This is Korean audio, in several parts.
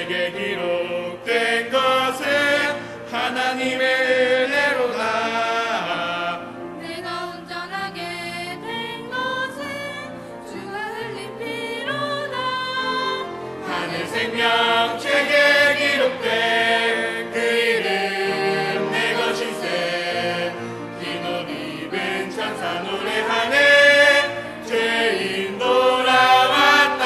책에 기록된 것은 하나님의 은혜로다. 내가 온전하게 된 것은 주가 흘린 피로다. 하늘 생명책에 기록된 그 이름 내 것일세. 흰 옷 입은 천사 노래하네. 죄인 돌아왔다.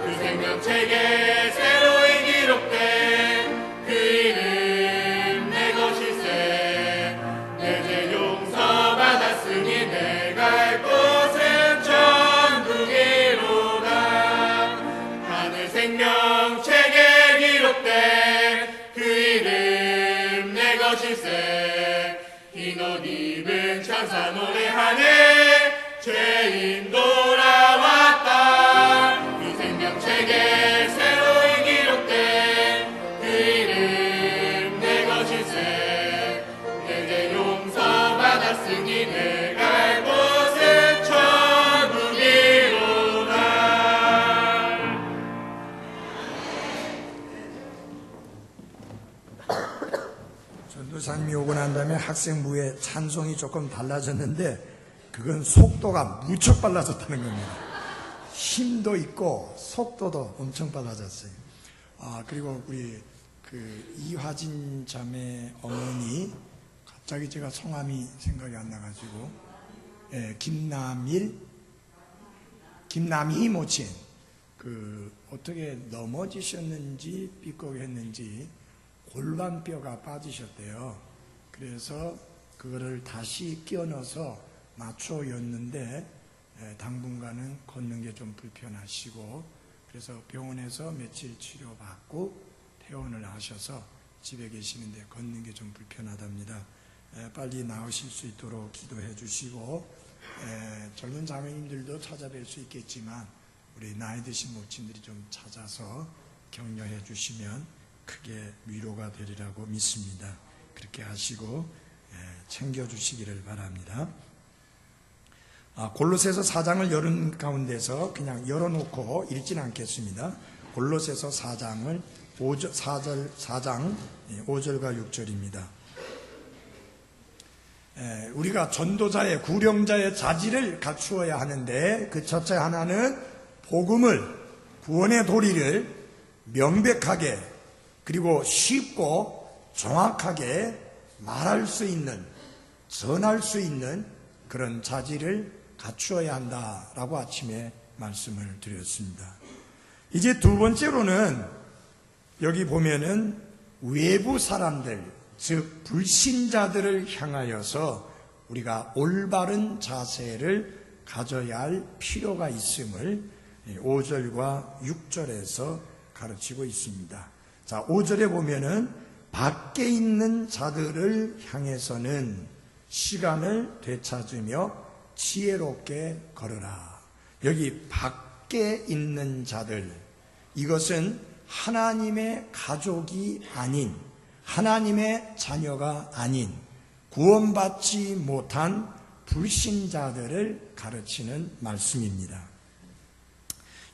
그 생명책에 새로이 기록된 그 이름 내 것일세. 내 죄 용서받았으니 내가 갈 곳은 천국이로다. 하늘 생명책에 기록된 그 이름 내 것일세. 흰 옷 입은 천사 노래하네. 죄인 돌아왔다. 그 생명책에 새로이 기록된 그 이름 내 것일세. 내 죄 용서받았으니 내가 갈 곳은 천국이로다. 전도사님이 오고 난 다음에 학생부의 찬송이 조금 달라졌는데 그건 속도가 무척 빨라졌다는 겁니다. 힘도 있고 속도도 엄청 빨라졌어요. 그리고 우리 이화진 자매 어머니, 갑자기 제가 성함이 생각이 안 나가지고, 김남희 모친, 어떻게 넘어지셨는지 삐걱했는지 골반뼈가 빠지셨대요. 그래서 그거를 다시 끼워 넣어서 맞춰였는데 당분간은 걷는 게 좀 불편하시고, 그래서 병원에서 며칠 치료받고 퇴원을 하셔서 집에 계시는데 걷는 게 좀 불편하답니다. 빨리 나으실 수 있도록 기도해 주시고, 젊은 자매님들도 찾아뵐 수 있겠지만 우리 나이 드신 모친들이 좀 찾아서 격려해 주시면 크게 위로가 되리라고 믿습니다. 그렇게 하시고 챙겨주시기를 바랍니다. 골로새서 4장을 열은 가운데서 그냥 열어놓고 읽지는 않겠습니다. 골로새서 4장 5절과 6절입니다. 우리가 전도자의 구령자의 자질을 갖추어야 하는데 그 첫째 하나는 복음을, 구원의 도리를 명백하게 그리고 쉽고 정확하게 말할 수 있는, 전할 수 있는 그런 자질을 갖추어야 한다라고 아침에 말씀을 드렸습니다. 이제 두 번째로는 여기 보면은 외부 사람들, 즉 불신자들을 향하여서 우리가 올바른 자세를 가져야 할 필요가 있음을 5절과 6절에서 가르치고 있습니다. 자, 5절에 보면은 밖에 있는 자들을 향해서는 시간을 되찾으며 지혜롭게 걸어라. 여기 밖에 있는 자들, 이것은 하나님의 가족이 아닌, 하나님의 자녀가 아닌 구원받지 못한 불신자들을 가르치는 말씀입니다.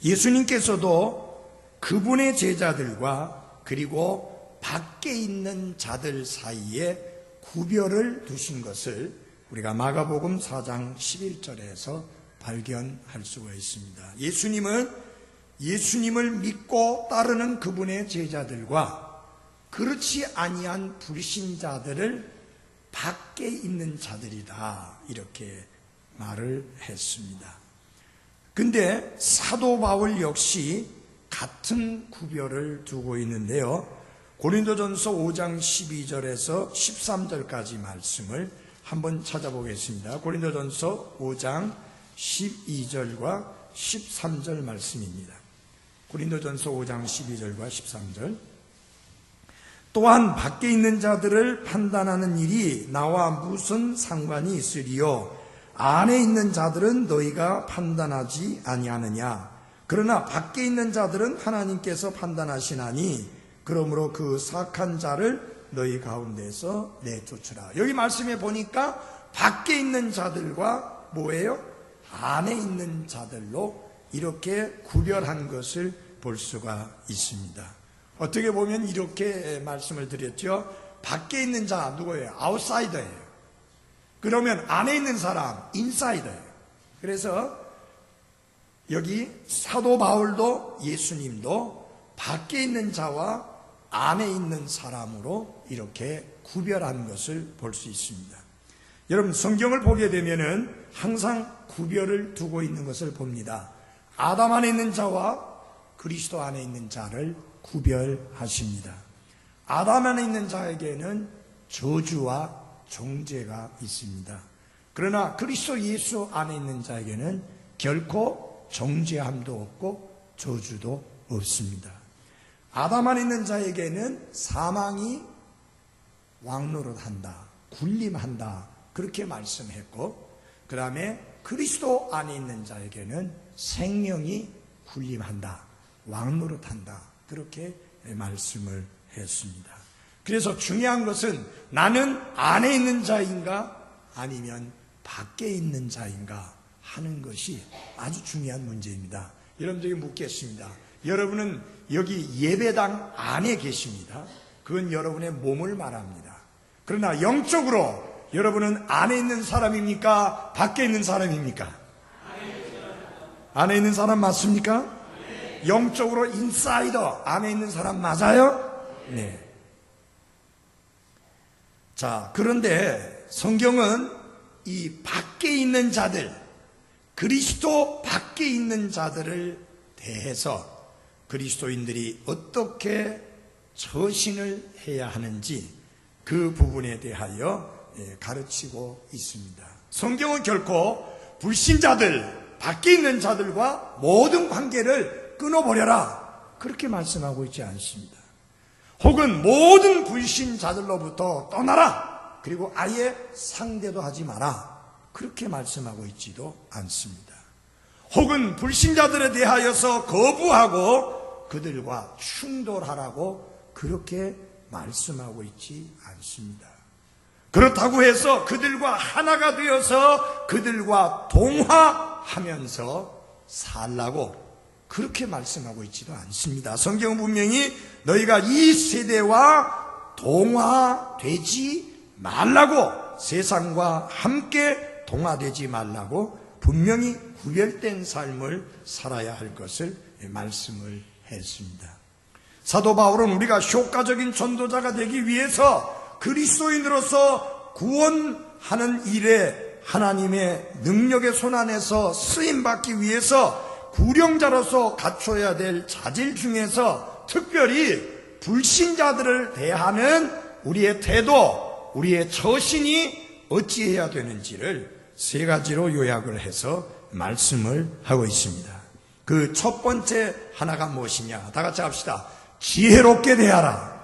예수님께서도 그분의 제자들과 그리고 밖에 있는 자들 사이에 구별을 두신 것을 우리가 마가복음 4장 11절에서 발견할 수가 있습니다. 예수님을 믿고 따르는 그분의 제자들과 그렇지 아니한 불신자들을 밖에 있는 자들이다, 이렇게 말을 했습니다. 근데 사도 바울 역시 같은 구별을 두고 있는데요. 고린도전서 5장 12절에서 13절까지 말씀을 한번 찾아보겠습니다. 고린도전서 5장 12절과 13절 말씀입니다. 고린도전서 5장 12절과 13절. 또한 밖에 있는 자들을 판단하는 일이 나와 무슨 상관이 있으리요? 안에 있는 자들은 너희가 판단하지 아니하느냐? 그러나 밖에 있는 자들은 하나님께서 판단하시나니 그러므로 그 사악한 자를 너희 가운데서 내쫓으라. 여기 말씀에 보니까 밖에 있는 자들과 뭐예요? 안에 있는 자들로 이렇게 구별한 것을 볼 수가 있습니다. 어떻게 보면 이렇게 말씀을 드렸죠. 밖에 있는 자 누구예요? 아웃사이더예요. 그러면 안에 있는 사람 인사이더예요. 그래서 여기 사도 바울도 예수님도 밖에 있는 자와 안에 있는 사람으로 이렇게 구별한 것을 볼 수 있습니다. 여러분 성경을 보게 되면은 항상 구별을 두고 있는 것을 봅니다. 아담 안에 있는 자와 그리스도 안에 있는 자를 구별하십니다. 아담 안에 있는 자에게는 저주와 정죄가 있습니다. 그러나 그리스도 예수 안에 있는 자에게는 결코 정죄함도 없고 저주도 없습니다. 아담 안에 있는 자에게는 사망이 왕노릇한다, 군림한다 그렇게 말씀했고, 그 다음에 그리스도 안에 있는 자에게는 생명이 군림한다, 왕노릇한다 그렇게 말씀을 했습니다. 그래서 중요한 것은 나는 안에 있는 자인가 아니면 밖에 있는 자인가 하는 것이 아주 중요한 문제입니다. 여러분들에게 묻겠습니다. 여러분은 여기 예배당 안에 계십니다. 그건 여러분의 몸을 말합니다. 그러나 영적으로 여러분은 안에 있는 사람입니까? 밖에 있는 사람입니까? 안에 있는 사람 맞습니까? 영적으로 인사이더 안에 있는 사람 맞아요? 네. 자, 그런데 성경은 이 밖에 있는 자들, 그리스도 밖에 있는 자들을 대해서 그리스도인들이 어떻게 처신을 해야 하는지 그 부분에 대하여 가르치고 있습니다. 성경은 결코 불신자들, 밖에 있는 자들과 모든 관계를 끊어버려라 그렇게 말씀하고 있지 않습니다. 혹은 모든 불신자들로부터 떠나라 그리고 아예 상대도 하지 마라 그렇게 말씀하고 있지도 않습니다. 혹은 불신자들에 대하여서 거부하고 그들과 충돌하라고 그렇게 말씀하고 있지 않습니다. 그렇다고 해서 그들과 하나가 되어서 그들과 동화하면서 살라고 그렇게 말씀하고 있지도 않습니다. 성경은 분명히 너희가 이 세대와 동화되지 말라고, 세상과 함께 동화되지 말라고 분명히 구별된 삶을 살아야 할 것을 말씀을 했습니다. 사도 바울은 우리가 효과적인 전도자가 되기 위해서 그리스도인으로서 구원하는 일에 하나님의 능력의 손안에서 쓰임받기 위해서 구령자로서 갖춰야 될 자질 중에서 특별히 불신자들을 대하는 우리의 태도, 우리의 처신이 어찌해야 되는지를 세 가지로 요약을 해서 말씀을 하고 있습니다. 그 첫 번째 하나가 무엇이냐? 다 같이 합시다. 지혜롭게 대하라.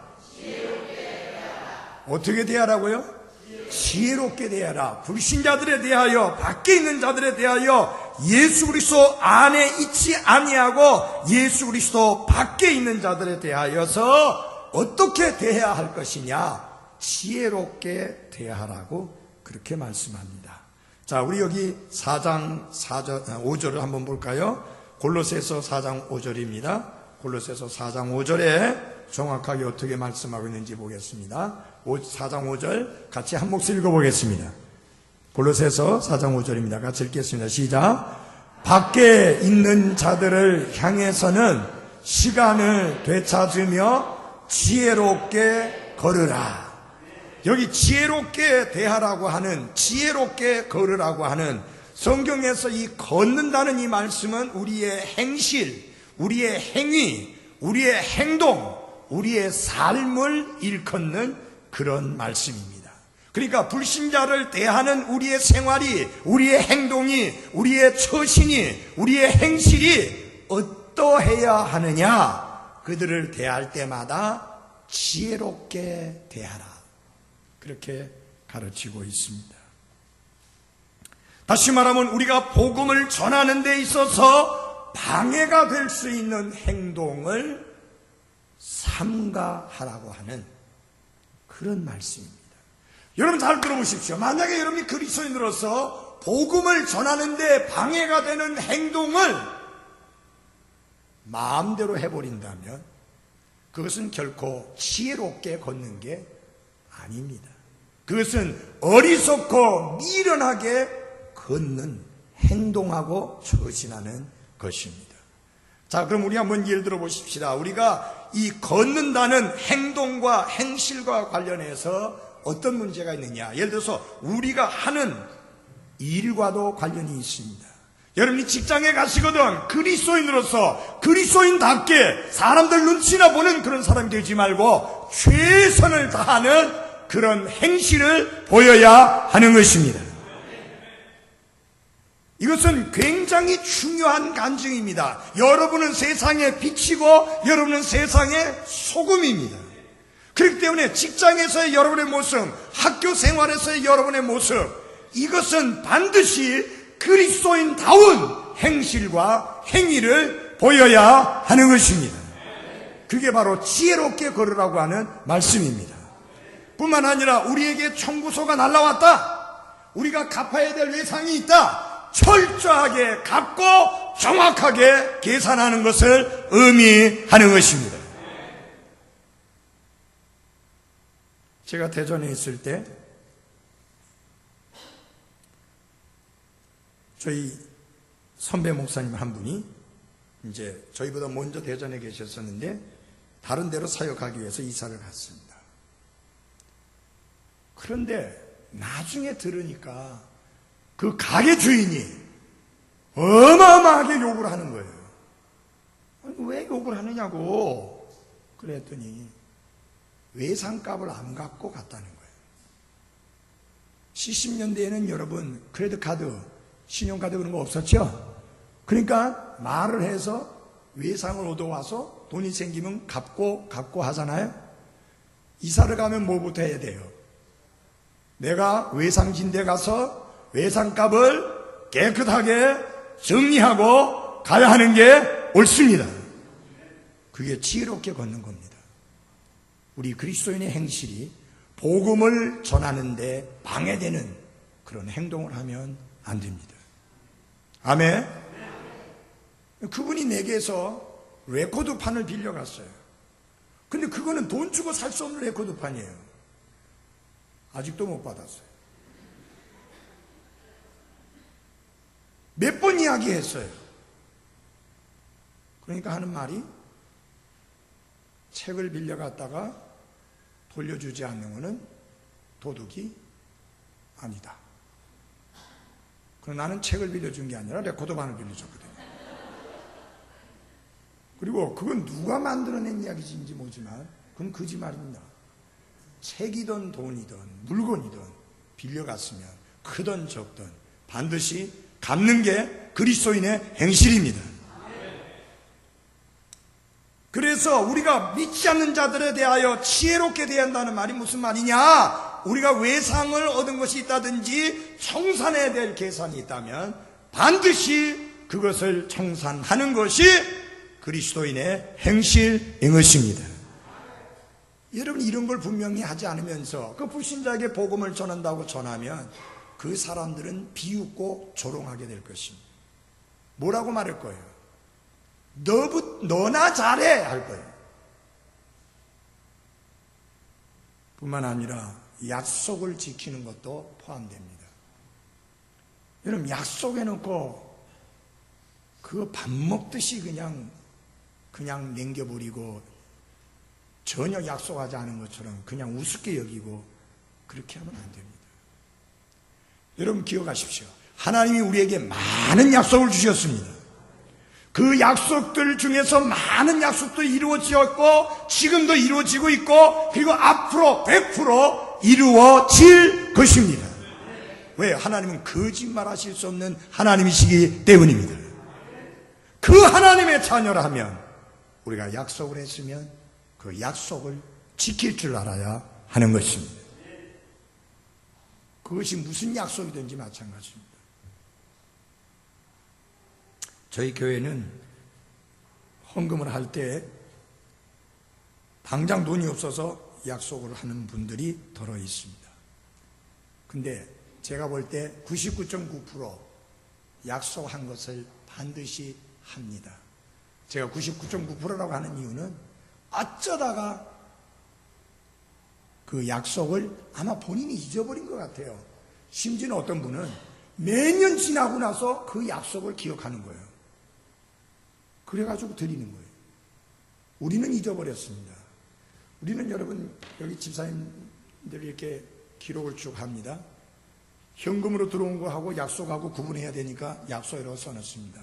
어떻게 대하라고요? 지혜롭게 대하라. 불신자들에 대하여, 밖에 있는 자들에 대하여 예수 그리스도 안에 있지 아니하고 예수 그리스도 밖에 있는 자들에 대하여서 어떻게 대해야 할 것이냐? 지혜롭게 대하라고 그렇게 말씀합니다. 자, 우리 여기 4장 5절을 한번 볼까요? 골로새서 4장 5절입니다. 골로새서 4장 5절에 정확하게 어떻게 말씀하고 있는지 보겠습니다. 4장 5절 같이 한 목소리 읽어보겠습니다. 골로새서 4장 5절입니다. 같이 읽겠습니다. 시작. 밖에 있는 자들을 향해서는 시간을 되찾으며 지혜롭게 걸으라. 여기 지혜롭게 대하라고 하는, 지혜롭게 걸으라고 하는 성경에서 이 걷는다는 이 말씀은 우리의 행실, 우리의 행위, 우리의 행동, 우리의 삶을 일컫는 그런 말씀입니다. 그러니까 불신자를 대하는 우리의 생활이, 우리의 행동이, 우리의 처신이, 우리의 행실이 어떠해야 하느냐? 그들을 대할 때마다 지혜롭게 대하라. 그렇게 가르치고 있습니다. 다시 말하면 우리가 복음을 전하는 데 있어서 방해가 될 수 있는 행동을 삼가하라고 하는 그런 말씀입니다. 여러분 잘 들어보십시오. 만약에 여러분이 그리스도인으로서 복음을 전하는 데 방해가 되는 행동을 마음대로 해버린다면 그것은 결코 지혜롭게 걷는 게 아닙니다. 그것은 어리석고 미련하게 걷는, 행동하고 처신하는 것입니다. 자, 그럼 우리 한번 예를 들어 보십시다. 우리가 이 걷는다는 행동과 행실과 관련해서 어떤 문제가 있느냐. 예를 들어서 우리가 하는 일과도 관련이 있습니다. 여러분이 직장에 가시거든 그리스도인으로서 그리스도인답게 사람들 눈치나 보는 그런 사람이 되지 말고 최선을 다하는 그런 행실을 보여야 하는 것입니다. 이것은 굉장히 중요한 간증입니다. 여러분은 세상의 빛이고 여러분은 세상의 소금입니다. 그렇기 때문에 직장에서의 여러분의 모습, 학교 생활에서의 여러분의 모습, 이것은 반드시 그리스도인다운 행실과 행위를 보여야 하는 것입니다. 그게 바로 지혜롭게 걸으라고 하는 말씀입니다. 뿐만 아니라 우리에게 청구서가 날라왔다. 우리가 갚아야 될 외상이 있다. 철저하게 갚고 정확하게 계산하는 것을 의미하는 것입니다. 제가 대전에 있을 때 저희 선배 목사님 한 분이 이제 저희보다 먼저 대전에 계셨었는데 다른 데로 사역하기 위해서 이사를 갔습니다. 그런데 나중에 들으니까 그 가게 주인이 어마어마하게 욕을 하는 거예요. 아니, 왜 욕을 하느냐고 그랬더니 외상값을 안 갖고 갔다는 거예요. 70년대에는 여러분 크레딧 카드, 신용카드 그런 거 없었죠? 그러니까 말을 해서 외상을 얻어와서 돈이 생기면 갚고 하잖아요. 이사를 가면 뭐부터 해야 돼요? 내가 외상진대 가서 외상값을 깨끗하게 정리하고 가야 하는 게 옳습니다. 그게 지혜롭게 걷는 겁니다. 우리 그리스도인의 행실이 복음을 전하는데 방해되는 그런 행동을 하면 안 됩니다. 아멘. 그분이 내게서 레코드판을 빌려갔어요. 근데 그거는 돈 주고 살 수 없는 레코드판이에요. 아직도 못 받았어요. 몇 번 이야기했어요. 그러니까 하는 말이 책을 빌려갔다가 돌려주지 않는 것은 도둑이 아니다. 그럼 나는 책을 빌려준 게 아니라 레코드판을 빌려줬거든요. 그리고 그건 누가 만들어낸 이야기인지 모르지만 그건 거짓말입니다. 책이든 돈이든 물건이든 빌려갔으면 크든 적든 반드시 갚는 게 그리스도인의 행실입니다. 그래서 우리가 믿지 않는 자들에 대하여 지혜롭게 대해야 한다는 말이 무슨 말이냐? 우리가 외상을 얻은 것이 있다든지 청산해야 될 계산이 있다면 반드시 그것을 청산하는 것이 그리스도인의 행실인 것입니다. 여러분 이런 걸 분명히 하지 않으면서 그 불신자에게 복음을 전한다고 전하면 그 사람들은 비웃고 조롱하게 될 것입니다. 뭐라고 말할 거예요? 너나 잘해 할 거예요. 뿐만 아니라 약속을 지키는 것도 포함됩니다. 여러분 약속해놓고 그거 밥 먹듯이 그냥 남겨버리고 전혀 약속하지 않은 것처럼 그냥 우습게 여기고 그렇게 하면 안 됩니다. 여러분 기억하십시오. 하나님이 우리에게 많은 약속을 주셨습니다. 그 약속들 중에서 많은 약속도 이루어지었고 지금도 이루어지고 있고 그리고 앞으로 100% 이루어질 것입니다. 왜? 하나님은 거짓말하실 수 없는 하나님이시기 때문입니다. 그 하나님의 자녀라 하면 우리가 약속을 했으면 그 약속을 지킬 줄 알아야 하는 것입니다. 그것이 무슨 약속이든지 마찬가지입니다. 저희 교회는 헌금을 할 때 당장 돈이 없어서 약속을 하는 분들이 덜어 있습니다. 근데 제가 볼 때 99.9% 약속한 것을 반드시 합니다. 제가 99.9%라고 하는 이유는 어쩌다가 그 약속을 아마 본인이 잊어버린 것 같아요. 심지어는 어떤 분은 몇 년 지나고 나서 그 약속을 기억하는 거예요. 그래가지고 드리는 거예요. 우리는 잊어버렸습니다. 우리는 여러분 여기 집사님들 이렇게 기록을 쭉 합니다. 현금으로 들어온 거하고 약속하고 구분해야 되니까 약속이라고 써놨습니다.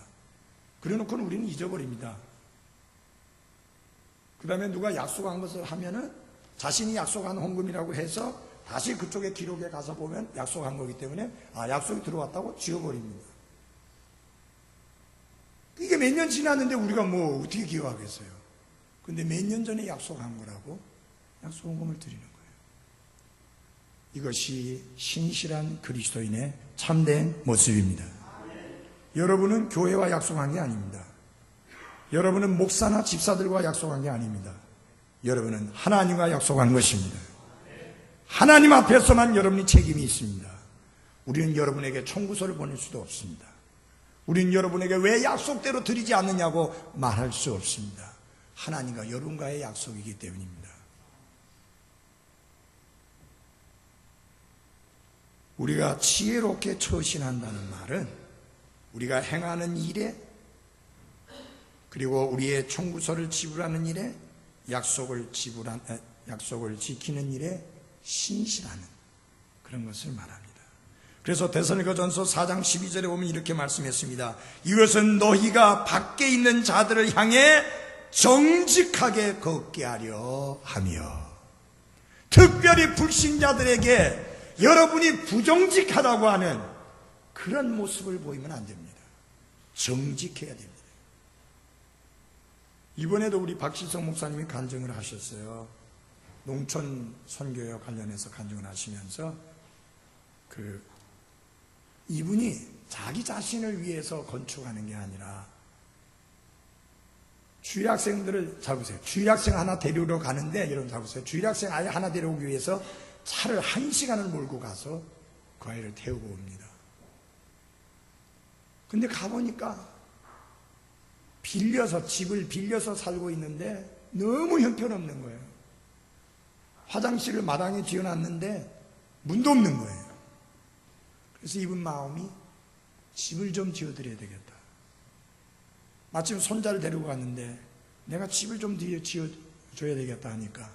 그래놓고는 우리는 잊어버립니다. 그 다음에 누가 약속한 것을 하면은 자신이 약속한 헌금이라고 해서 다시 그쪽에 기록에 가서 보면 약속한 거기 때문에 약속이 들어왔다고 지워버립니다. 이게 몇 년 지났는데 우리가 뭐 어떻게 기억하겠어요? 근데 몇 년 전에 약속한 거라고 약속 헌금을 드리는 거예요. 이것이 신실한 그리스도인의 참된 모습입니다. 여러분은 교회와 약속한 게 아닙니다. 여러분은 목사나 집사들과 약속한 게 아닙니다. 여러분은 하나님과 약속한 것입니다. 하나님 앞에서만 여러분이 책임이 있습니다. 우리는 여러분에게 청구서를 보낼 수도 없습니다. 우리는 여러분에게 왜 약속대로 드리지 않느냐고 말할 수 없습니다. 하나님과 여러분과의 약속이기 때문입니다. 우리가 지혜롭게 처신한다는 말은 우리가 행하는 일에 그리고 우리의 청구서를 지불하는 일에 약속을 지키는 일에 신실하는 그런 것을 말합니다. 그래서 데살로니가전서 4장 12절에 보면 이렇게 말씀했습니다. 이것은 너희가 밖에 있는 자들을 향해 정직하게 걷게 하려 하며, 특별히 불신자들에게 여러분이 부정직하다고 하는 그런 모습을 보이면 안 됩니다. 정직해야 됩니다. 이번에도 우리 박시성 목사님이 간증을 하셨어요. 농촌 선교와 관련해서 간증을 하시면서 이분이 자기 자신을 위해서 건축하는 게 아니라 주일학생들을 잡으세요. 주일학생 하나 데리러 가는데 여러분 잡으세요. 주일학생 아이 하나 데려오기 위해서 차를 1시간을 몰고 가서 그 아이를 태우고 옵니다. 근데 가보니까 집을 빌려서 살고 있는데 너무 형편없는 거예요. 화장실을 마당에 지어놨는데 문도 없는 거예요. 그래서 이분 마음이 집을 좀 지어드려야 되겠다. 마침 손자를 데리고 갔는데 내가 집을 좀 지어줘야 되겠다 하니까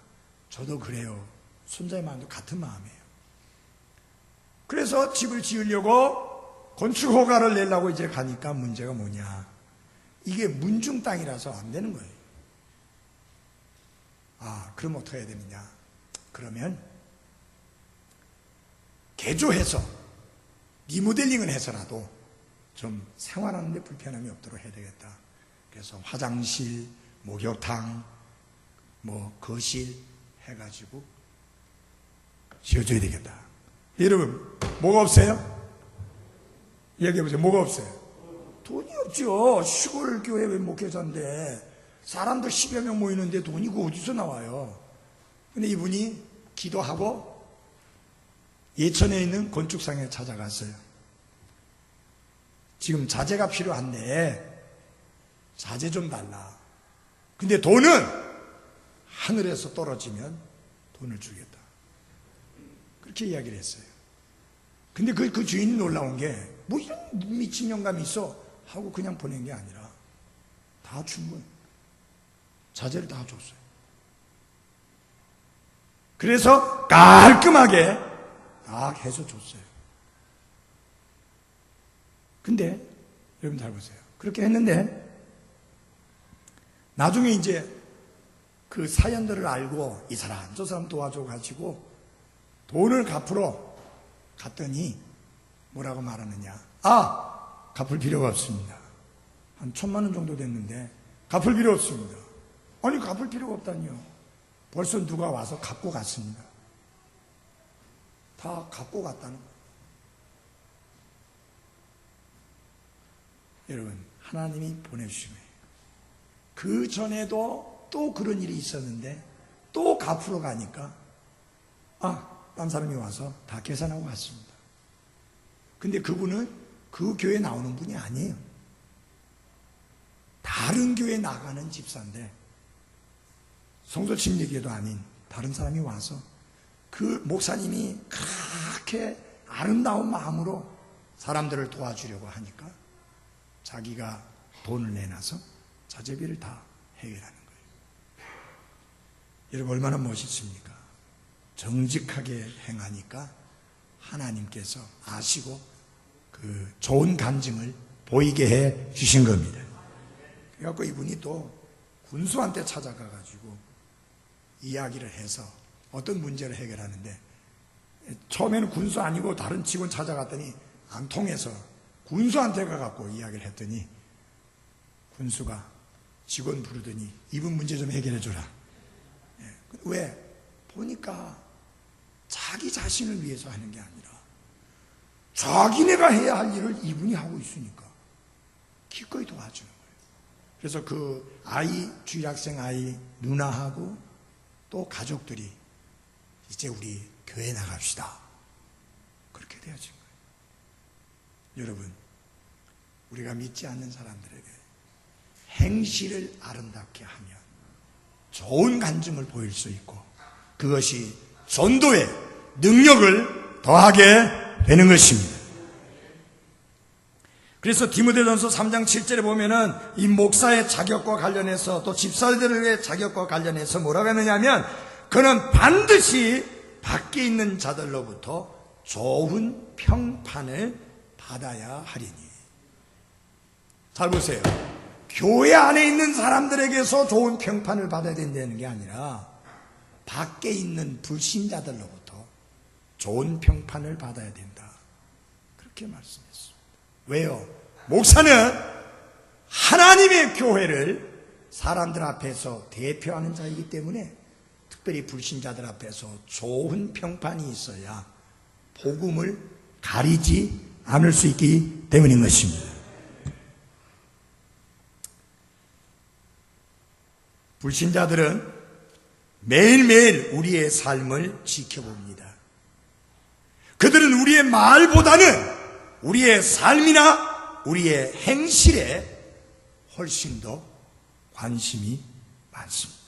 저도 그래요. 손자의 마음도 같은 마음이에요. 그래서 집을 지으려고 건축허가를 내려고 이제 가니까 문제가 뭐냐. 이게 문중 땅이라서 안 되는 거예요. 그럼 어떻게 해야 되느냐. 그러면 개조해서 리모델링을 해서라도 좀 생활하는데 불편함이 없도록 해야 되겠다. 그래서 화장실, 목욕탕, 거실 해가지고 지어줘야 되겠다. 여러분, 뭐가 없어요? 얘기해보세요. 뭐가 없어요? 돈이 없죠. 시골 교회 목회자인데 사람들 10여 명 모이는데 돈이 어디서 나와요? 근데 이분이 기도하고 예천에 있는 건축상에 찾아갔어요. 지금 자재가 필요한데 자재 좀 달라. 근데 돈은 하늘에서 떨어지면 돈을 주겠다. 그렇게 이야기를 했어요. 근데 그 주인이 놀라운 게 뭐 이런 미친 영감이 있어 하고 그냥 보낸 게 아니라 다 준 거예요. 자재를 다 줬어요. 그래서 깔끔하게 다 해서 줬어요. 근데 여러분 잘 보세요. 그렇게 했는데 나중에 이제 그 사연들을 알고 이 사람 저 사람 도와줘 가지고 돈을 갚으러 갔더니 뭐라고 말하느냐. 갚을 필요가 없습니다. 한 1,000만 원 정도 됐는데 갚을 필요 없습니다. 아니 갚을 필요가 없다니요. 벌써 누가 와서 갚고 갔습니다. 다 갚고 갔다는 거예요. 여러분, 하나님이 보내주신 거예요. 그 전에도 또 그런 일이 있었는데 또 갚으러 가니까 딴 사람이 와서 다 계산하고 갔습니다. 근데 그분은 그 교회 나오는 분이 아니에요. 다른 교회 나가는 집사인데 성도 침례교도 아닌 다른 사람이 와서 그 목사님이 그렇게 아름다운 마음으로 사람들을 도와주려고 하니까 자기가 돈을 내놔서 자재비를 다 해결하는 거예요. 여러분 얼마나 멋있습니까? 정직하게 행하니까 하나님께서 아시고 그 좋은 간증을 보이게 해 주신 겁니다. 그래갖고 이분이 또 군수한테 찾아가가지고 이야기를 해서 어떤 문제를 해결하는데, 처음에는 군수 아니고 다른 직원 찾아갔더니 안 통해서 군수한테 가갖고 이야기를 했더니 군수가 직원 부르더니 이분 문제 좀 해결해 줘라. 왜? 보니까 자기 자신을 위해서 하는 게 아니라 자기네가 해야 할 일을 이분이 하고 있으니까 기꺼이 도와주는 거예요. 그래서 그 아이, 주일학생 아이 누나하고 또 가족들이 이제 우리 교회 나갑시다. 그렇게 되어진 거예요. 여러분, 우리가 믿지 않는 사람들에게 행실을 아름답게 하면 좋은 간증을 보일 수 있고 그것이 전도의 능력을 더하게 되는 것입니다. 그래서 디모데전서 3장 7절에 보면은 이 목사의 자격과 관련해서 또 집사들의 자격과 관련해서 뭐라고 하느냐면 그는 반드시 밖에 있는 자들로부터 좋은 평판을 받아야 하리니. 잘 보세요. 교회 안에 있는 사람들에게서 좋은 평판을 받아야 된다는 게 아니라 밖에 있는 불신자들로부터 좋은 평판을 받아야 된다. 그렇게 말씀했습니다. 왜요? 목사는 하나님의 교회를 사람들 앞에서 대표하는 자이기 때문에 특별히 불신자들 앞에서 좋은 평판이 있어야 복음을 가리지 않을 수 있기 때문인 것입니다. 불신자들은 매일매일 우리의 삶을 지켜봅니다. 그들은 우리의 말보다는 우리의 삶이나 우리의 행실에 훨씬 더 관심이 많습니다.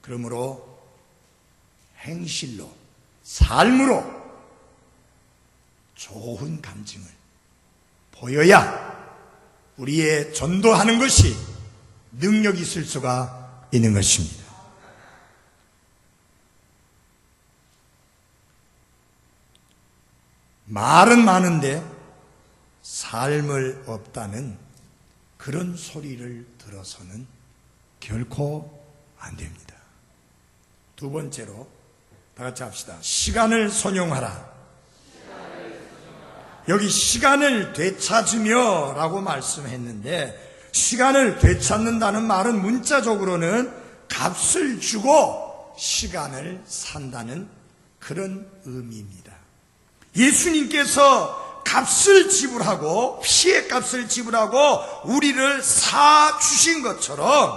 그러므로 행실로, 삶으로 좋은 간증을 보여야 우리의 전도하는 것이 능력이 있을 수가 있는 것입니다. 말은 많은데 삶을 없다는 그런 소리를 들어서는 결코 안 됩니다. 두 번째로 다 같이 합시다. 시간을 선용하라. 여기 시간을 되찾으며 라고 말씀했는데 시간을 되찾는다는 말은 문자적으로는 값을 주고 시간을 산다는 그런 의미입니다. 예수님께서 값을 지불하고 피의 값을 지불하고 우리를 사주신 것처럼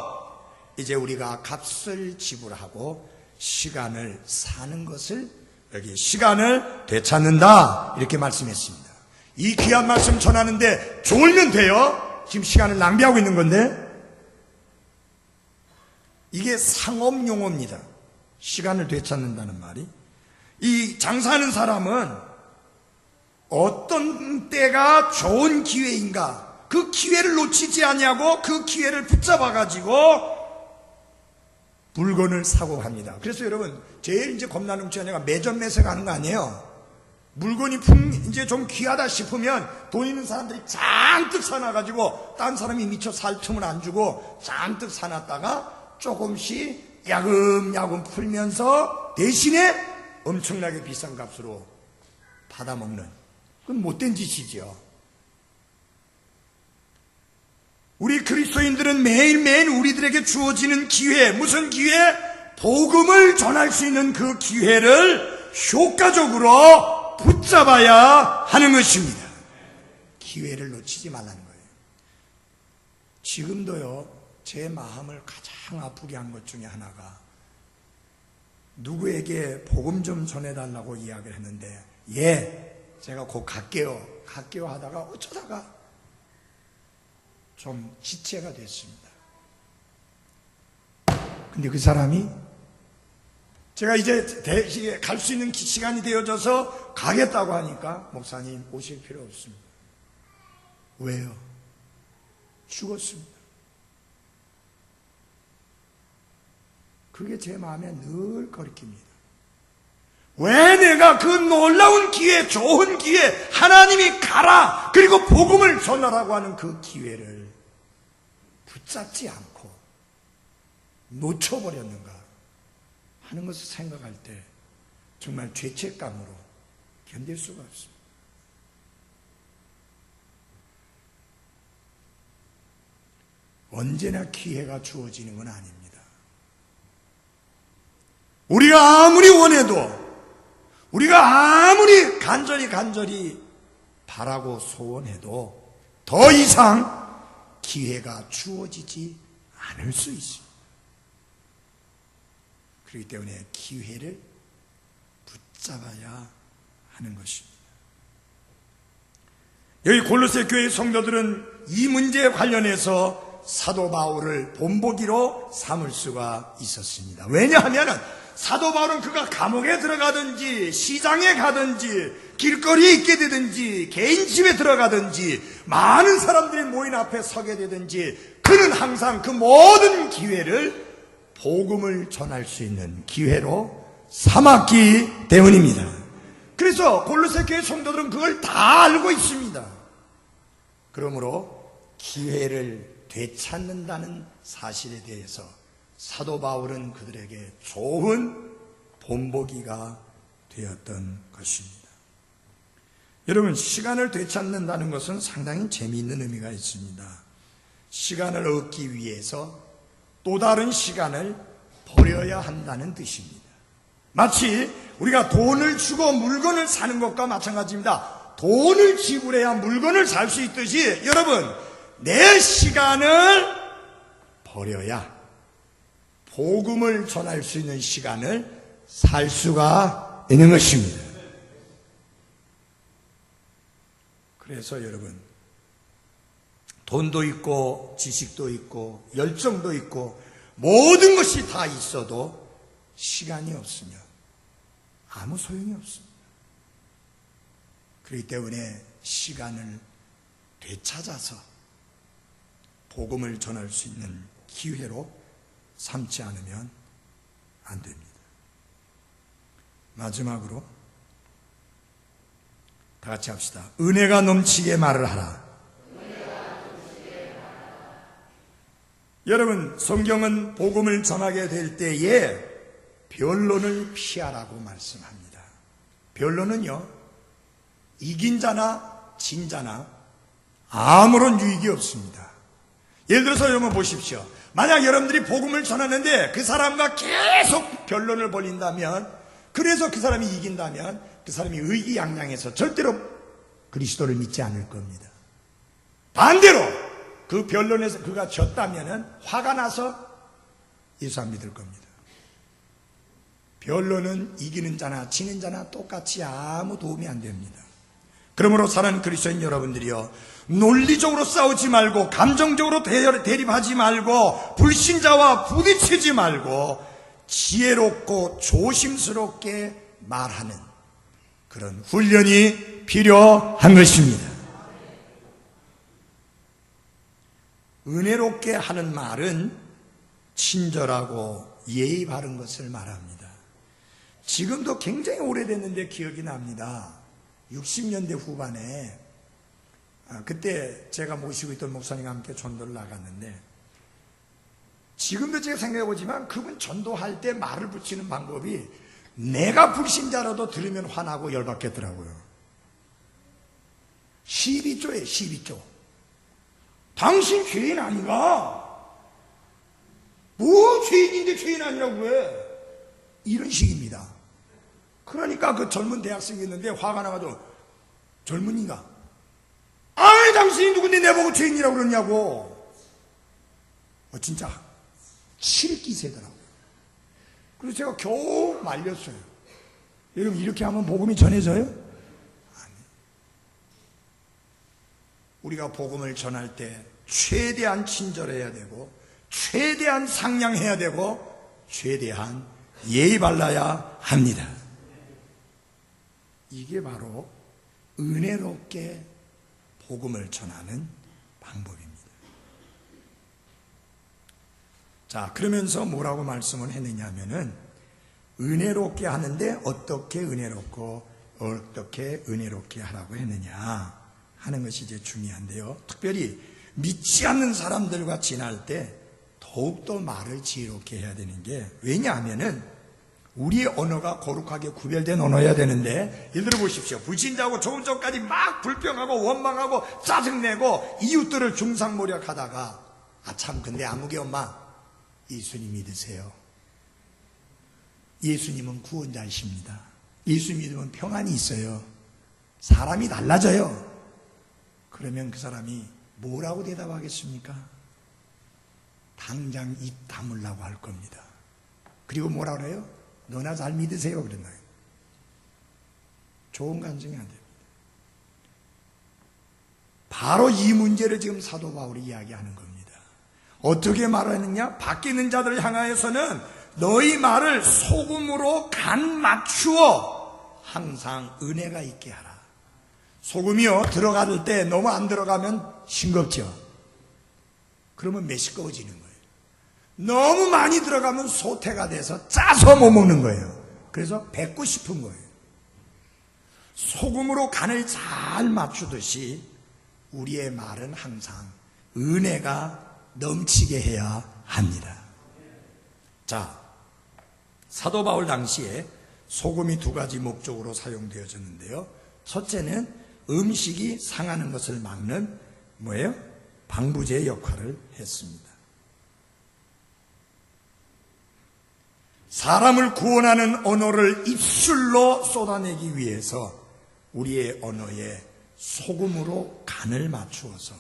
이제 우리가 값을 지불하고 시간을 사는 것을 여기 시간을 되찾는다 이렇게 말씀했습니다. 이 귀한 말씀 전하는데 졸면 돼요? 지금 시간을 낭비하고 있는 건데 이게 상업용어입니다. 시간을 되찾는다는 말이. 이 장사하는 사람은 어떤 때가 좋은 기회인가 그 기회를 놓치지 않냐고 그 기회를 붙잡아 가지고 물건을 사고 갑니다. 그래서 여러분 제일 이제 겁나는 것이 아니라 매점 매세 가는 거 아니에요. 물건이 이제 좀 귀하다 싶으면 돈 있는 사람들이 잔뜩 사놔가지고 딴 사람이 미처 살 틈을 안 주고 잔뜩 사놨다가 조금씩 야금야금 풀면서 대신에 엄청나게 비싼 값으로 받아먹는 그건 못된 짓이죠. 우리 그리스도인들은 매일매일 우리들에게 주어지는 기회, 무슨 기회? 복음을 전할 수 있는 그 기회를 효과적으로 붙잡아야 하는 것입니다. 기회를 놓치지 말라는 거예요. 지금도요, 제 마음을 가장 아프게 한 것 중에 하나가 누구에게 복음 좀 전해달라고 이야기를 했는데 제가 곧 갈게요 하다가 어쩌다가 좀 지체가 됐습니다. 근데 그 사람이 제가 이제 갈 수 있는 시간이 되어져서 가겠다고 하니까 목사님 오실 필요 없습니다. 왜요? 죽었습니다. 그게 제 마음에 늘 거리낍니다. 왜 내가 그 놀라운 기회, 좋은 기회, 하나님이 가라 그리고 복음을 전하라고 하는 그 기회를 붙잡지 않고 놓쳐버렸는가 하는 것을 생각할 때 정말 죄책감으로 견딜 수가 없습니다. 언제나 기회가 주어지는 건 아닙니다. 우리가 아무리 원해도, 우리가 아무리 간절히 바라고 소원해도 더 이상 기회가 주어지지 않을 수 있습니다. 그렇기 때문에 기회를 붙잡아야 하는 것입니다. 여기 골로새 교회 성도들은 이 문제에 관련해서 사도 바울을 본보기로 삼을 수가 있었습니다. 왜냐하면 사도 바울은 그가 감옥에 들어가든지 시장에 가든지 길거리에 있게 되든지 개인 집에 들어가든지 많은 사람들이 모인 앞에 서게 되든지 그는 항상 그 모든 기회를 복음을 전할 수 있는 기회로 삼았기 때문입니다. 그래서 골로새 교회 성도들은 그걸 다 알고 있습니다. 그러므로 기회를 되찾는다는 사실에 대해서 사도 바울은 그들에게 좋은 본보기가 되었던 것입니다. 여러분, 시간을 되찾는다는 것은 상당히 재미있는 의미가 있습니다. 시간을 얻기 위해서 또 다른 시간을 버려야 한다는 뜻입니다. 마치 우리가 돈을 주고 물건을 사는 것과 마찬가지입니다. 돈을 지불해야 물건을 살 수 있듯이 여러분, 내 시간을 버려야 복음을 전할 수 있는 시간을 살 수가 있는 것입니다. 그래서 여러분, 돈도 있고 지식도 있고 열정도 있고 모든 것이 다 있어도 시간이 없으면 아무 소용이 없습니다. 그렇기 때문에 시간을 되찾아서 복음을 전할 수 있는 기회로 삼지 않으면 안 됩니다. 마지막으로 다 같이 합시다. 은혜가 넘치게 말을 하라. 여러분, 성경은 복음을 전하게 될 때에 변론을 피하라고 말씀합니다. 변론은요, 이긴 자나 진 자나 아무런 유익이 없습니다. 예를 들어서 여러분 보십시오. 만약 여러분들이 복음을 전하는데 그 사람과 계속 변론을 벌인다면, 그래서 그 사람이 이긴다면 그 사람이 의기양양해서 절대로 그리스도를 믿지 않을 겁니다. 반대로 그 변론에서 그가 졌다면 화가 나서 예수 안 믿을 겁니다. 변론은 이기는 자나 지는 자나 똑같이 아무 도움이 안 됩니다. 그러므로 사는 그리스도인 여러분들이요, 논리적으로 싸우지 말고 감정적으로 대립하지 말고 불신자와 부딪히지 말고 지혜롭고 조심스럽게 말하는 그런 훈련이 필요한 것입니다. 은혜롭게 하는 말은 친절하고 예의 바른 것을 말합니다. 지금도 굉장히 오래됐는데 기억이 납니다. 60년대 후반에 그때 제가 모시고 있던 목사님과 함께 전도를 나갔는데, 지금도 제가 생각해보지만 그분 전도할 때 말을 붙이는 방법이 내가 불신자라도 들으면 화나고 열받겠더라고요. 12조에 12조. 당신 죄인 아닌가? 뭐 죄인인데 죄인 아니라고 해? 이런 식입니다. 그러니까 그 젊은 대학생이 있는데 화가 나가지고, 젊은이가 아이 당신이 누군데 내보고 죄인이라고 그러냐고. 진짜 칠기세더라고요. 그래서 제가 겨우 말렸어요. 여러분, 이렇게 하면 복음이 전해져요? 아니. 우리가 복음을 전할 때 최대한 친절해야 되고 최대한 상냥해야 되고 최대한 예의 발라야 합니다. 이게 바로 은혜롭게 복음을 전하는 방법입니다. 자, 그러면서 뭐라고 말씀을 했느냐 하면은 은혜롭게 하는데 어떻게 은혜롭고 어떻게 은혜롭게 하라고 했느냐 하는 것이 이제 중요한데요. 특별히 믿지 않는 사람들과 지날 때 더욱더 말을 지혜롭게 해야 되는 게, 왜냐하면은 우리의 언어가 거룩하게 구별된 언어여야 되는데, 예를 들어 보십시오. 불신자하고 조금 전까지 막 불평하고 원망하고 짜증내고 이웃들을 중상모략하다가 아 참 근데 아무개 엄마 예수님 믿으세요. 예수님은 구원자이십니다. 예수 믿으면 평안이 있어요. 사람이 달라져요. 그러면 그 사람이 뭐라고 대답하겠습니까? 당장 입 다물라고 할 겁니다. 그리고 뭐라 그래요? 너나 잘 믿으세요 그랬나요? 좋은 간증이 안 됩니다. 바로 이 문제를 지금 사도 바울이 이야기하는 겁니다. 어떻게 말하느냐? 밖에 있는 자들을 향하여서는 너희 말을 소금으로 간 맞추어 항상 은혜가 있게 하라. 소금이요, 들어갈 때 너무 안 들어가면 싱겁죠. 그러면 메시꺼워지는 거예요. 너무 많이 들어가면 소태가 돼서 짜서 못 먹는 거예요. 그래서 뱉고 싶은 거예요. 소금으로 간을 잘 맞추듯이 우리의 말은 항상 은혜가 넘치게 해야 합니다. 자, 사도 바울 당시에 소금이 두 가지 목적으로 사용되어졌는데요. 첫째는 음식이 상하는 것을 막는 뭐예요? 방부제 역할을 했습니다. 사람을 구원하는 언어를 입술로 쏟아내기 위해서 우리의 언어에 소금으로 간을 맞추어서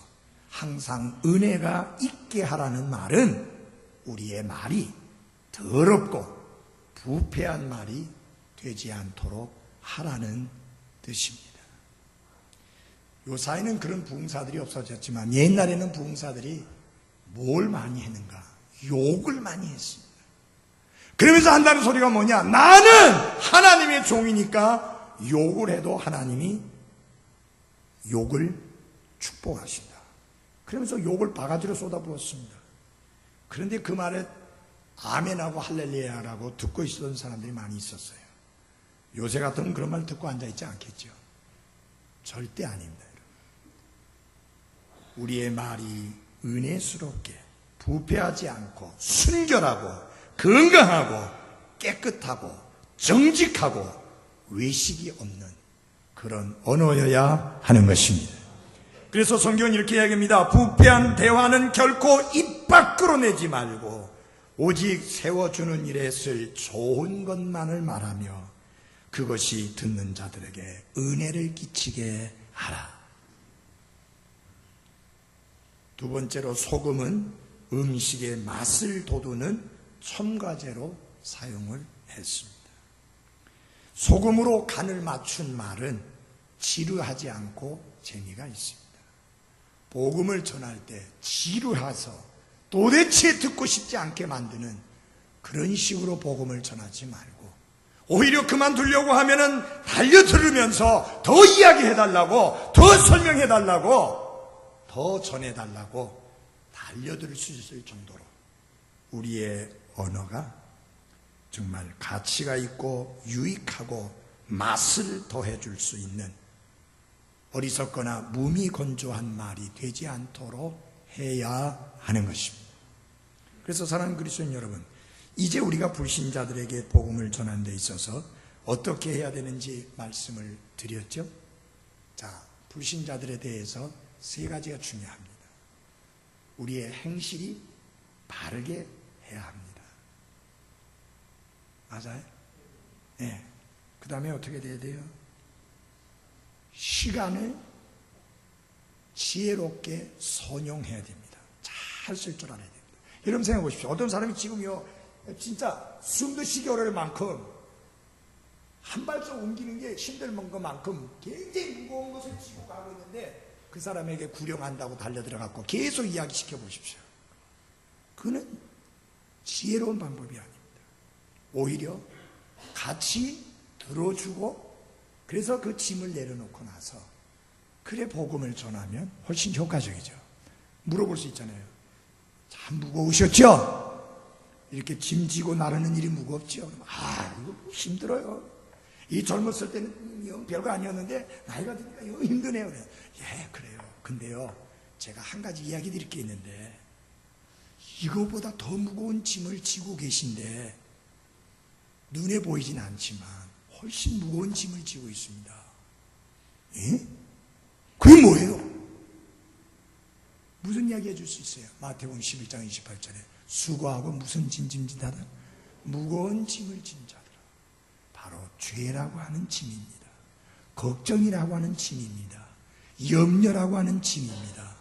항상 은혜가 있게 하라는 말은 우리의 말이 더럽고 부패한 말이 되지 않도록 하라는 뜻입니다. 요사이는 그런 부흥사들이 없어졌지만 옛날에는 부흥사들이 뭘 많이 했는가? 욕을 많이 했습니다. 그러면서 한다는 소리가 뭐냐? 나는 하나님의 종이니까 욕을 해도 하나님이 욕을 축복하신다. 그러면서 욕을 바가지로 쏟아부었습니다. 그런데 그 말에 아멘하고 할렐루야라고 듣고 있었던 사람들이 많이 있었어요. 요새 같으면 그런 말 듣고 앉아있지 않겠죠. 절대 아닙니다. 우리의 말이 은혜스럽게 부패하지 않고 순결하고 건강하고 깨끗하고 정직하고 외식이 없는 그런 언어여야 하는 것입니다. 그래서 성경은 이렇게 이야기합니다. 부패한 대화는 결코 입 밖으로 내지 말고 오직 세워주는 일에 쓸 좋은 것만을 말하며 그것이 듣는 자들에게 은혜를 끼치게 하라. 두 번째로 소금은 음식의 맛을 돋우는 첨가제로 사용을 했습니다. 소금으로 간을 맞춘 말은 지루하지 않고 재미가 있습니다. 복음을 전할 때 지루해서 도대체 듣고 싶지 않게 만드는 그런 식으로 복음을 전하지 말고 오히려 그만두려고 하면은 달려 들으면서 더 이야기해달라고, 더 설명해달라고, 더 전해달라고 달려들 수 있을 정도로 우리의 언어가 정말 가치가 있고 유익하고 맛을 더해줄 수 있는 어리석거나 무미건조한 말이 되지 않도록 해야 하는 것입니다. 그래서 사랑하는 그리스도인 여러분, 이제 우리가 불신자들에게 복음을 전하는 데 있어서 어떻게 해야 되는지 말씀을 드렸죠. 자, 불신자들에 대해서 세 가지가 중요합니다. 우리의 행실이 바르게 해야 합니다. 맞아요? 네. 그 다음에 어떻게 돼야 돼요? 시간을 지혜롭게 선용해야 됩니다. 잘 쓸 줄 알아야 됩니다. 여러분 생각해 보십시오. 어떤 사람이 지금요, 진짜 숨도 쉬기 어려울 만큼 한 발짝 옮기는 게 힘들 것만큼 굉장히 무거운 것을 지고 가고 있는데 그 사람에게 구령한다고 달려들어갖고 계속 이야기시켜 보십시오. 그는 지혜로운 방법이 아닙니다. 오히려 같이 들어주고 그래서 그 짐을 내려놓고 나서 그래 복음을 전하면 훨씬 효과적이죠. 물어볼 수 있잖아요. 참 무거우셨죠? 이렇게 짐 지고 나르는 일이 무겁죠? 이거 힘들어요. 이 젊었을 때는 별거 아니었는데 나이가 드니까 이거 힘드네요. 그래. 예, 그래요. 근데요, 제가 한 가지 이야기 드릴 게 있는데 이거보다 더 무거운 짐을 지고 계신데 눈에 보이진 않지만 훨씬 무거운 짐을 지고 있습니다. 예? 그게 뭐예요? 무슨 이야기 해줄 수 있어요? 마태복음 11장 28절에 수고하고 무슨 짐 짐진다다? 무거운 짐을 진 자들아. 바로 죄라고 하는 짐입니다. 걱정이라고 하는 짐입니다. 염려라고 하는 짐입니다.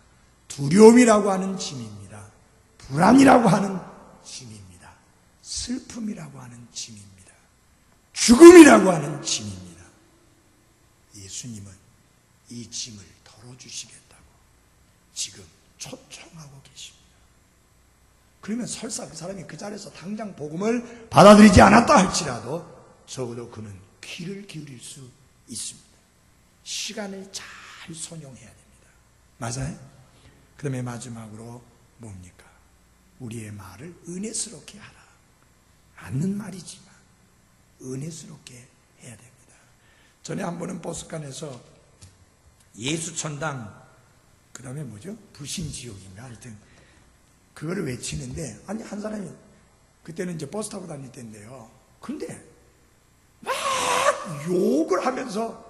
두려움이라고 하는 짐입니다. 불안이라고 하는 짐입니다. 슬픔이라고 하는 짐입니다. 죽음이라고 하는 짐입니다. 예수님은 이 짐을 덜어주시겠다고 지금 초청하고 계십니다. 그러면 설사 그 사람이 그 자리에서 당장 복음을 받아들이지 않았다 할지라도 적어도 그는 귀를 기울일 수 있습니다. 시간을 잘 선용해야 됩니다. 맞아요? 그 다음에 마지막으로 뭡니까? 우리의 말을 은혜스럽게 하라. 않는 말이지만 은혜스럽게 해야 됩니다. 전에 한 번은 버스칸에서 예수천당, 그 다음에 뭐죠? 불신지옥인가? 하여튼 그거를 외치는데, 아니 한 사람이 그때는 이제 버스 타고 다닐 때인데요. 근데 막 욕을 하면서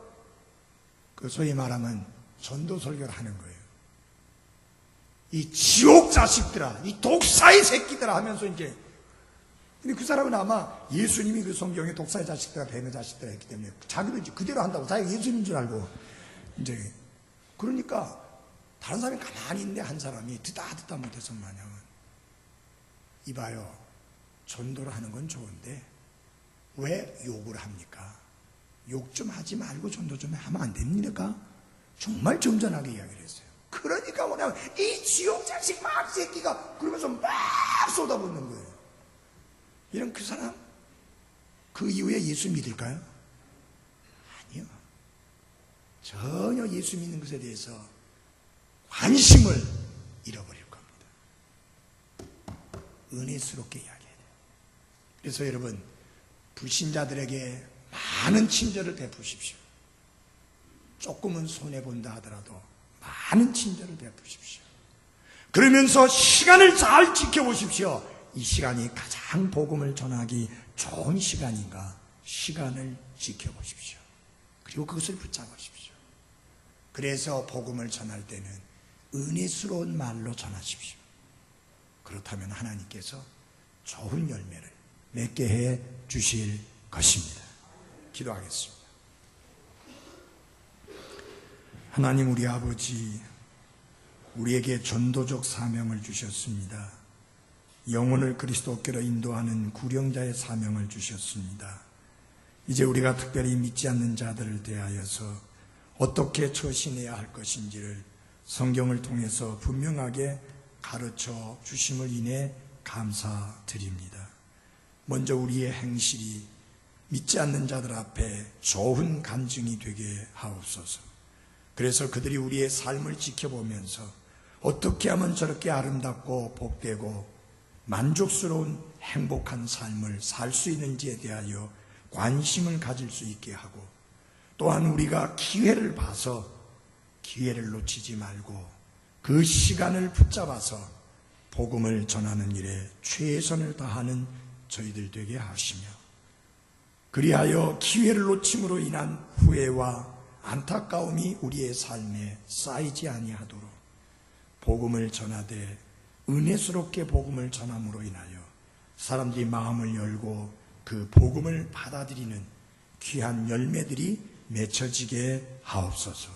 그 소위 말하면 전도 설교를 하는 거예요. 이 지옥 자식들아, 이 독사의 새끼들아 하면서 이제. 근데 그 사람은 아마 예수님이 그 성경에 독사의 자식들아, 뱀의 자식들아 했기 때문에 자기도 이제 그대로 한다고, 자기가 예수님인 줄 알고 이제. 그러니까 다른 사람이 가만히 있는데 한 사람이 듣다 못해서 마냥, 이봐요, 전도를 하는 건 좋은데 왜 욕을 합니까? 욕 좀 하지 말고 전도 좀 하면 안 됩니까? 정말 점잖하게 이야기를 했어요. 그러니까 뭐냐면 이 지옥 자식 막 새끼가 그러면서 막 쏟아붓는 거예요. 이런 그 사람 그 이후에 예수 믿을까요? 아니요. 전혀 예수 믿는 것에 대해서 관심을 잃어버릴 겁니다. 은혜스럽게 이야기해야 돼요. 그래서 여러분, 불신자들에게 많은 친절을 베푸십시오. 조금은 손해본다 하더라도 많은 친절을 베푸십시오. 그러면서 시간을 잘 지켜보십시오. 이 시간이 가장 복음을 전하기 좋은 시간인가? 시간을 지켜보십시오. 그리고 그것을 붙잡으십시오. 그래서 복음을 전할 때는 은혜스러운 말로 전하십시오. 그렇다면 하나님께서 좋은 열매를 맺게 해 주실 것입니다. 기도하겠습니다. 하나님, 우리 아버지, 우리에게 전도적 사명을 주셨습니다. 영혼을 그리스도께로 인도하는 구령자의 사명을 주셨습니다. 이제 우리가 특별히 믿지 않는 자들을 대하여서 어떻게 처신해야 할 것인지를 성경을 통해서 분명하게 가르쳐 주심을 인해 감사드립니다. 먼저 우리의 행실이 믿지 않는 자들 앞에 좋은 간증이 되게 하옵소서. 그래서 그들이 우리의 삶을 지켜보면서 어떻게 하면 저렇게 아름답고 복되고 만족스러운 행복한 삶을 살 수 있는지에 대하여 관심을 가질 수 있게 하고, 또한 우리가 기회를 봐서 기회를 놓치지 말고 그 시간을 붙잡아서 복음을 전하는 일에 최선을 다하는 저희들 되게 하시며, 그리하여 기회를 놓침으로 인한 후회와 안타까움이 우리의 삶에 쌓이지 아니하도록 복음을 전하되 은혜스럽게 복음을 전함으로 인하여 사람들이 마음을 열고 그 복음을 받아들이는 귀한 열매들이 맺혀지게 하옵소서.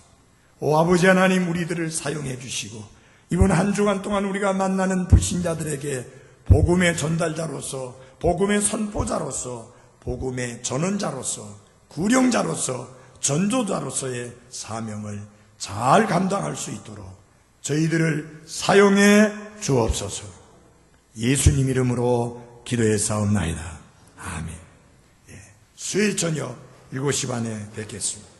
오 아버지 하나님, 우리들을 사용해 주시고 이번 한 주간 동안 우리가 만나는 불신자들에게 복음의 전달자로서, 복음의 선포자로서, 복음의 전원자로서, 구령자로서, 전도자로서의 사명을 잘 감당할 수 있도록 저희들을 사용해 주옵소서. 예수님 이름으로 기도해 사옵나이다. 아멘. 예. 수요일 저녁 7시 반에 뵙겠습니다.